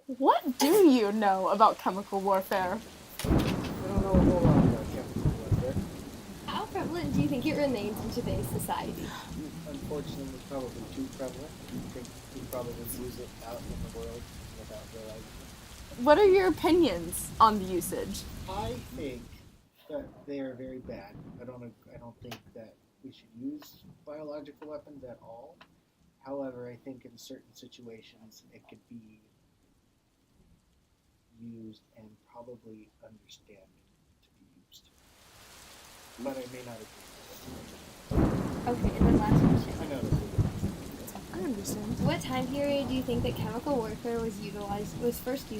What do you know about chemical warfare? I don't know a whole lot about chemical warfare. How prevalent do you think it remains in today's society? Unfortunately, probably too prevalent. I think we probably use it out in the world without realizing it. What are your opinions on the usage? I think that they are very bad. I don't think that we should use biological weapons at all. However, I think in certain situations it could be used and probably understand to be used. But I may not agree. Okay, and then last question. I know this is a I understand. What time period do you think that chemical warfare was first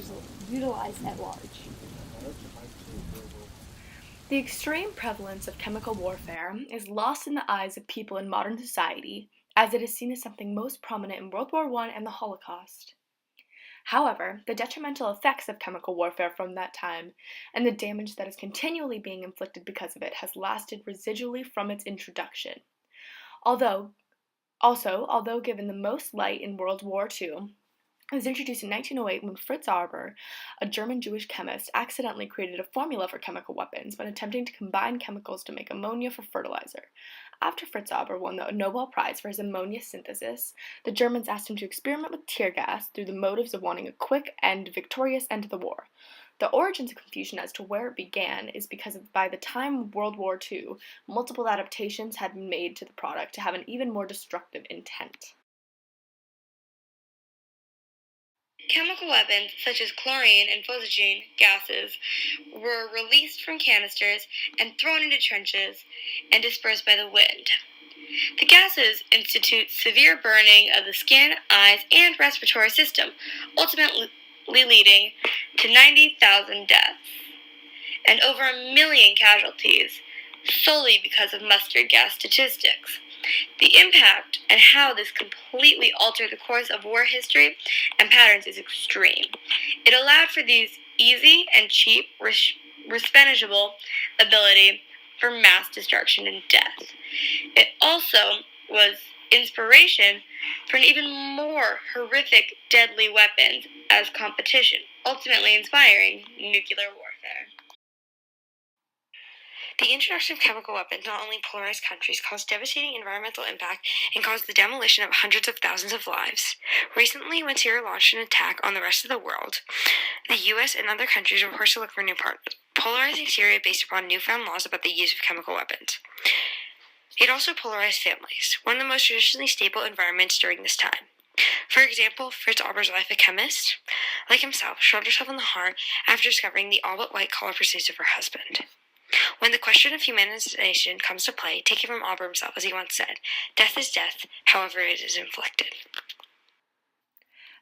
utilized at large? March. I'd say World War The extreme prevalence of chemical warfare is lost in the eyes of people in modern society, as it is seen as something most prominent in World War I and the Holocaust. However, the detrimental effects of chemical warfare from that time and the damage that is continually being inflicted because of it has lasted residually from its introduction. Although although given the most light in World War II, it was introduced in 1908 when Fritz Haber, a German Jewish chemist, accidentally created a formula for chemical weapons when attempting to combine chemicals to make ammonia for fertilizer. After Fritz Haber won the Nobel Prize for his ammonia synthesis, the Germans asked him to experiment with tear gas through the motives of wanting a quick and victorious end to the war. The origins of confusion as to where it began is because by the time of World War II, multiple adaptations had been made to the product to have an even more destructive intent. Chemical weapons such as chlorine and phosgene gases were released from canisters and thrown into trenches and dispersed by the wind. The gases institute severe burning of the skin, eyes, and respiratory system, ultimately leading to 90,000 deaths and over 1 million casualties solely because of mustard gas statistics. The impact and how this completely altered the course of war history and patterns is extreme. It allowed for these easy and cheap, replenishable ability for mass destruction and death. It also was inspiration for an even more horrific, deadly weapons as competition, ultimately inspiring nuclear warfare. The introduction of chemical weapons not only polarized countries, caused devastating environmental impact, and caused the demolition of hundreds of thousands of lives. Recently, when Syria launched an attack on the rest of the world, the U.S. and other countries were forced to look for new partners, polarizing Syria based upon newfound laws about the use of chemical weapons. It also polarized families, one of the most traditionally stable environments during this time. For example, Fritz Haber's wife, a chemist, like himself, shot herself in the heart after discovering the all but white collar pursuits of her husband. When the question of humanization comes to play, take it from Auber himself, as he once said, death is death, however it is inflicted.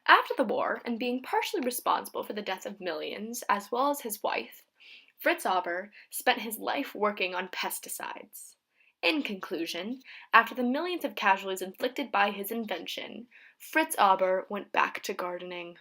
After the war, and being partially responsible for the death of millions, as well as his wife, Fritz Haber spent his life working on pesticides. In conclusion, after the millions of casualties inflicted by his invention, Fritz Haber went back to gardening.